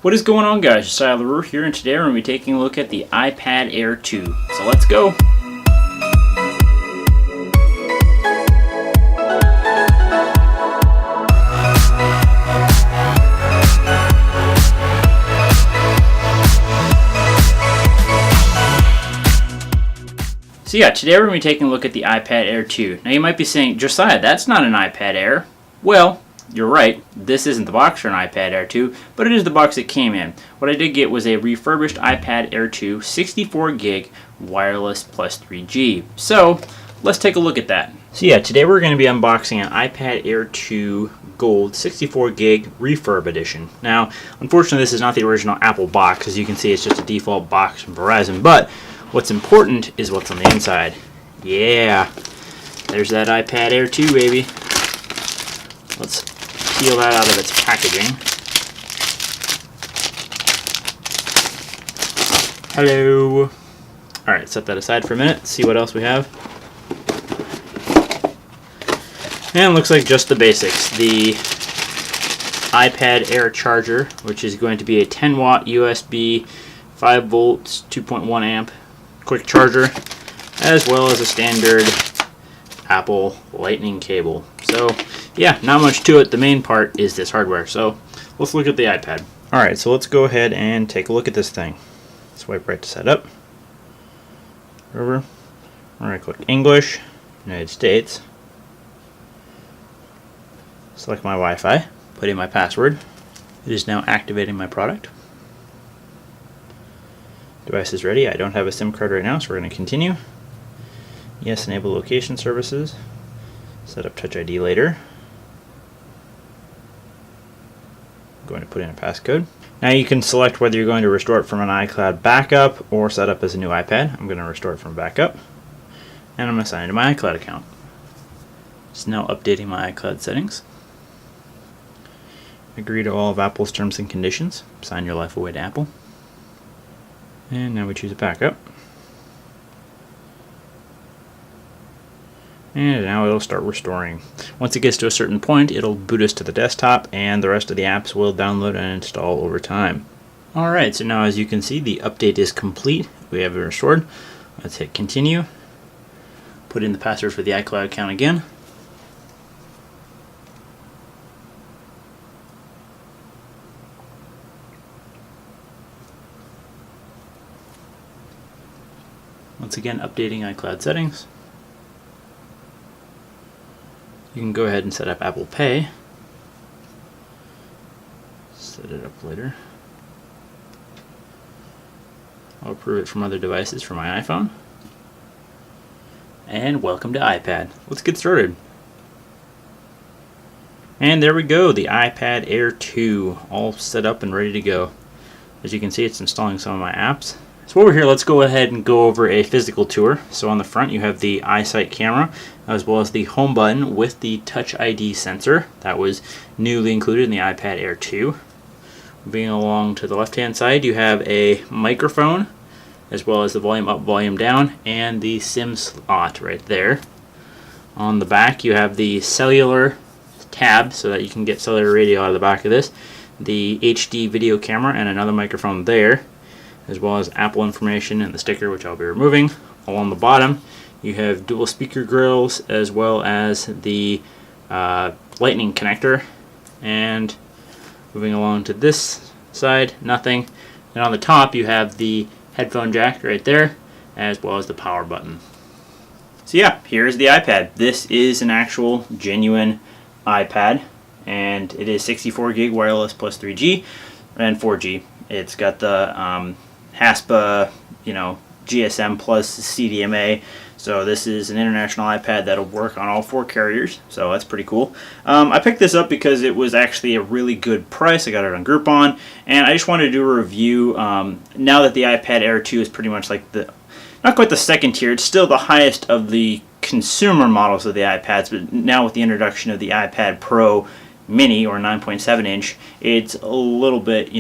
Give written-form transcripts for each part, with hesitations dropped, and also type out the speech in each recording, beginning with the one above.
What is going on, guys? Josiah LaRue here, and today we're going to be taking a look at the iPad Air 2. So let's go! So yeah, today we're going to be taking a look at the iPad Air 2. Now you might be saying, Josiah, that's not an iPad Air. Well, you're right, this isn't the box for an iPad Air 2, but it is the box it came in. What I did get was a refurbished iPad Air 2 64 gig wireless plus 3G. So let's take a look at that. So yeah, today we're going to be unboxing an iPad Air 2 Gold 64 gig refurb edition. Now, unfortunately this is not the original Apple box. As you can see, it's just a default box from Verizon, but what's important is what's on the inside. Yeah, there's that iPad Air 2, baby. Let's peel that out of its packaging. Hello. Alright, set that aside for a minute, see what else we have. And it looks like just the basics. The iPad Air charger, which is going to be a 10 watt USB 5 volts 2.1 amp quick charger, as well as a standard Apple Lightning cable. So yeah, not much to it. The main part is this hardware. So let's look at the iPad. Alright, so let's go ahead and take a look at this thing. Swipe right to set up. Over. Right click English, United States. Select my Wi-Fi, put in my password. It is now activating my product. Device is ready. I don't have a SIM card right now, so we're going to continue. Yes, enable location services. Set up Touch ID later. I'm going to put in a passcode. Now you can select whether you're going to restore it from an iCloud backup or set up as a new iPad. I'm going to restore it from backup. And I'm going to sign into my iCloud account. It's now updating my iCloud settings. Agree to all of Apple's terms and conditions. Sign your life away to Apple. And now we choose a backup. And now it'll start restoring. Once it gets to a certain point, it'll boot us to the desktop, and the rest of the apps will download and install over time. Alright, so now as you can see, the update is complete. We have it restored. Let's hit continue. Put in the password for the iCloud account again. Once again, updating iCloud settings. You can go ahead and set up Apple Pay. Set it up later. I'll approve it from other devices for my iPhone. And welcome to iPad. Let's get started. And there we go, the iPad Air 2, all set up and ready to go. As you can see, it's installing some of my apps. So over here, let's go ahead and go over a physical tour. So on the front, you have the iSight camera, as well as the home button with the Touch ID sensor. That was newly included in the iPad Air 2. Moving along to the left-hand side, you have a microphone, as well as the volume up, volume down, and the SIM slot right there. On the back, you have the cellular tab, so that you can get cellular radio out of the back of this, the HD video camera, and another microphone there, as well as Apple information and the sticker, which I'll be removing. Along the bottom, you have dual speaker grills, as well as the lightning connector. And moving along to this side, nothing. And on the top, you have the headphone jack right there, as well as the power button. So yeah, here's the iPad. This is an actual, genuine iPad, and it is 64 gig wireless plus 3G and 4G. It's got the HASPA, GSM plus CDMA. So this is an international iPad that'll work on all 4 carriers. So that's pretty cool. I picked this up because it was actually a really good price. I got it on Groupon, and I just wanted to do a review. Now that the iPad Air 2 is pretty much like not quite the second tier, it's still the highest of the consumer models of the iPads, but now with the introduction of the iPad Pro Mini, or 9.7 inch, it's a little bit,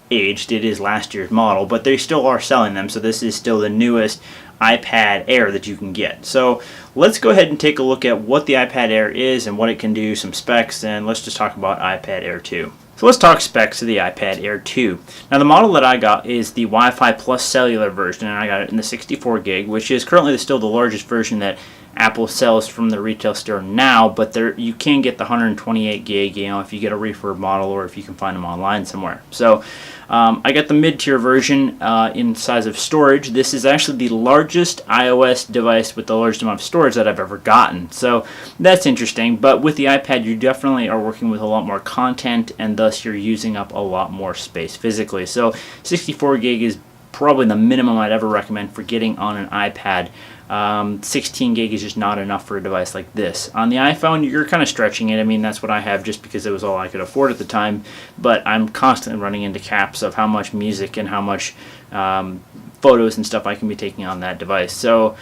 aged. It is last year's model, but they still are selling them, so this is still the newest iPad Air that you can get. So let's go ahead and take a look at what the iPad Air is and what it can do, some specs, and let's just talk about iPad Air 2. So let's talk specs of the iPad Air 2. Now the model that I got is the Wi-Fi plus cellular version, and I got it in the 64 gig, which is currently still the largest version that Apple sells from the retail store now, but you can get the 128 gig, if you get a refurb model or if you can find them online somewhere. So I got the mid-tier version in size of storage. This is actually the largest iOS device with the largest amount of storage that I've ever gotten. So that's interesting, but with the iPad you definitely are working with a lot more content, and thus you're using up a lot more space physically. So 64 gig is probably the minimum I'd ever recommend for getting on an iPad. 16 gig is just not enough for a device like this. On the iPhone, you're kind of stretching it. I mean, that's what I have just because it was all I could afford at the time, but I'm constantly running into caps of how much music and how much photos and stuff I can be taking on that device. So,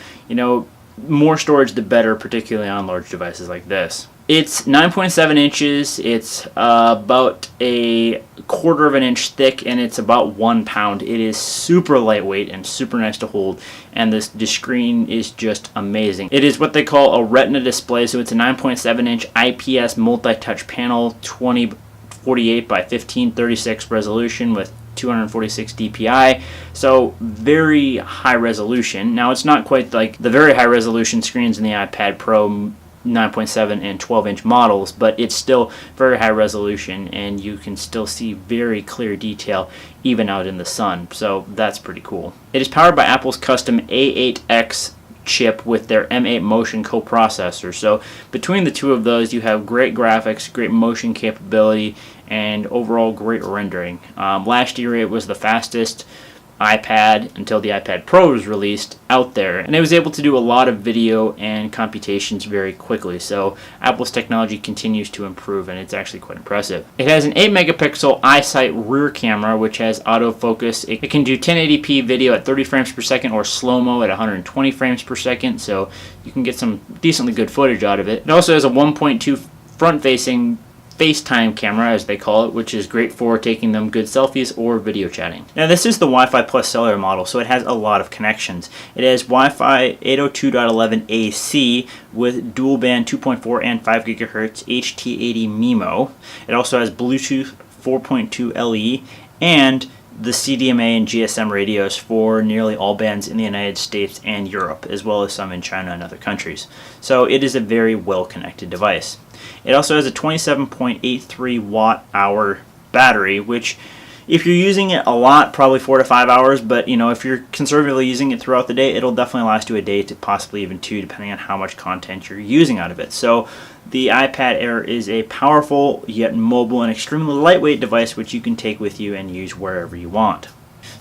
more storage the better, particularly on large devices like this. It's 9.7 inches, it's about a quarter of an inch thick, and it's about 1 pound. It is super lightweight and super nice to hold, and the screen is just amazing. It is what they call a Retina display, so it's a 9.7 inch IPS multi-touch panel, 2048 by 1536 resolution with 246 dpi, so very high resolution. Now it's not quite like the very high resolution screens in the iPad Pro 9.7 and 12-inch models, but it's still very high resolution, and you can still see very clear detail even out in the sun, so that's pretty cool. It is powered by Apple's custom A8X chip with their M8 Motion coprocessor, so between the two of those you have great graphics, great motion capability, and overall great rendering. Last year it was the fastest iPad until the iPad Pro was released out there, and it was able to do a lot of video and computations very quickly, so Apple's technology continues to improve, and it's actually quite impressive. It has an 8 megapixel iSight rear camera which has autofocus. It can do 1080p video at 30 frames per second or slow-mo at 120 frames per second, so you can get some decently good footage out of it. It also has a 1.2 front-facing FaceTime camera, as they call it, which is great for taking them good selfies or video chatting. Now this is the Wi-Fi plus cellular model, so it has a lot of connections. It has Wi-Fi 802.11 AC with dual band 2.4 and 5 gigahertz HT80 MIMO. It also has Bluetooth 4.2 LE and the CDMA and GSM radios for nearly all bands in the United States and Europe, as well as some in China and other countries. So it is a very well connected device. It also has a 27.83 watt hour battery, which if you're using it a lot, probably 4 to 5 hours, but if you're conservatively using it throughout the day, it'll definitely last you a day to possibly even 2, depending on how much content you're using out of it. So the iPad Air is a powerful yet mobile and extremely lightweight device which you can take with you and use wherever you want.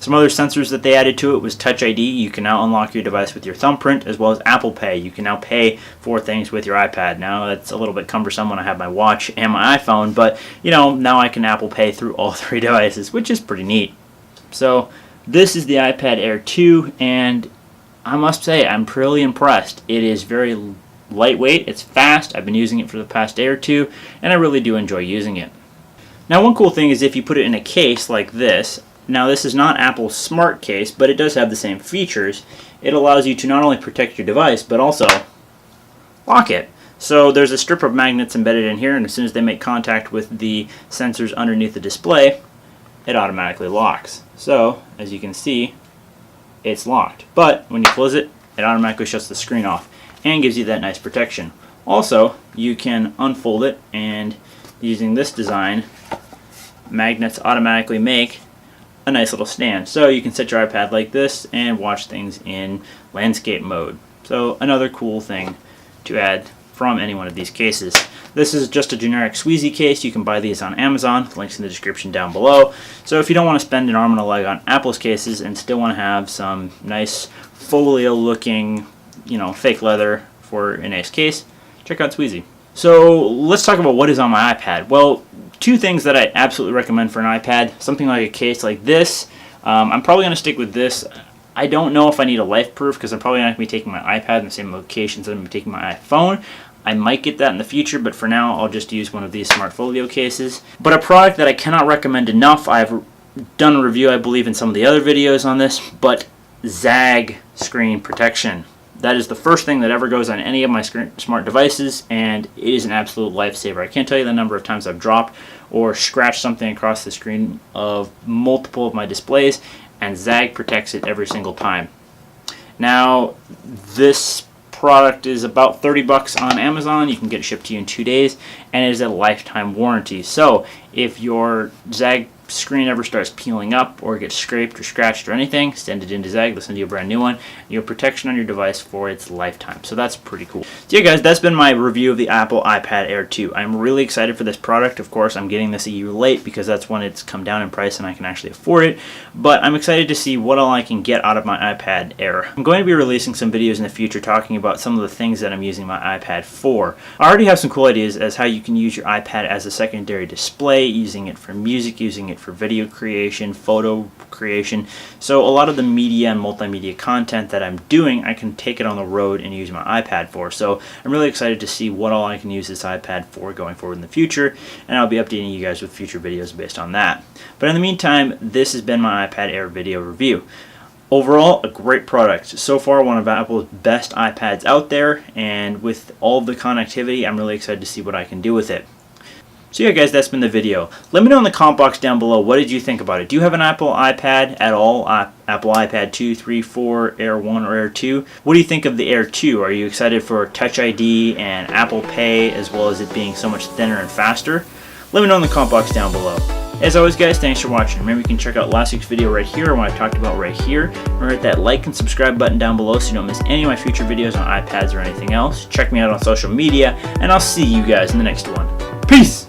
Some other sensors that they added to it was Touch ID. You can now unlock your device with your thumbprint, as well as Apple Pay. You can now pay for things with your iPad. Now that's a little bit cumbersome when I have my watch and my iPhone, but now I can Apple Pay through all 3 devices, which is pretty neat. So this is the iPad Air 2, and I must say I'm pretty impressed. It is very lightweight, it's fast. I've been using it for the past day or two, and I really do enjoy using it. Now one cool thing is if you put it in a case like this. Now this is not Apple's smart case, but it does have the same features. It allows you to not only protect your device, but also lock it. So there's a strip of magnets embedded in here, and as soon as they make contact with the sensors underneath the display, it automatically locks. So, as you can see, it's locked. But when you close it, it automatically shuts the screen off and gives you that nice protection. Also, you can unfold it, and using this design, magnets automatically make a nice little stand. So you can set your iPad like this and watch things in landscape mode. So another cool thing to add from any one of these cases. This is just a generic Squeezy case. You can buy these on Amazon. Links in the description down below. So if you don't want to spend an arm and a leg on Apple's cases and still want to have some nice folio looking, fake leather for a nice case, check out Squeezy. So let's talk about what is on my iPad. Well, 2 things that I absolutely recommend for an iPad. Something like a case like this. I'm probably going to stick with this. I don't know if I need a life proof because I'm probably not going to be taking my iPad in the same locations that I'm going to be taking my iPhone. I might get that in the future, but for now I'll just use one of these smart folio cases. But a product that I cannot recommend enough, I've done a review I believe in some of the other videos on this, but Zag screen protection. That is the first thing that ever goes on any of my smart devices, and it is an absolute lifesaver. I can't tell you the number of times I've dropped or scratch something across the screen of multiple of my displays, and Zag protects it every single time. Now, this product is about 30 bucks on Amazon. You can get it shipped to you in 2 days, and it is a lifetime warranty. So if your Zag screen ever starts peeling up or gets scraped or scratched or anything, send it into Zag, they'll send you a brand new one. You have protection on your device for its lifetime. So that's pretty cool. So yeah guys, that's been my review of the Apple iPad Air 2. I'm really excited for this product. Of course, I'm getting this a year late because that's when it's come down in price and I can actually afford it. But I'm excited to see what all I can get out of my iPad Air. I'm going to be releasing some videos in the future talking about some of the things that I'm using my iPad for. I already have some cool ideas as how you can use your iPad as a secondary display, using it for music, using it for video creation, photo creation. So a lot of the media and multimedia content that I'm doing, I can take it on the road and use my iPad for. So I'm really excited to see what all I can use this iPad for going forward in the future, and I'll be updating you guys with future videos based on that. But in the meantime, this has been my iPad Air video review. Overall, a great product. So far, one of Apple's best iPads out there, and with all of the connectivity, I'm really excited to see what I can do with it. So yeah guys, that's been the video. Let me know in the comment box down below, what did you think about it? Do you have an Apple iPad at all? Apple iPad 2, 3, 4, Air 1, or Air 2? What do you think of the Air 2? Are you excited for Touch ID and Apple Pay, as well as it being so much thinner and faster? Let me know in the comment box down below. As always guys, thanks for watching. Remember, you can check out last week's video right here, or what I talked about right here. Remember, hit that like and subscribe button down below so you don't miss any of my future videos on iPads or anything else. Check me out on social media, and I'll see you guys in the next one. Peace!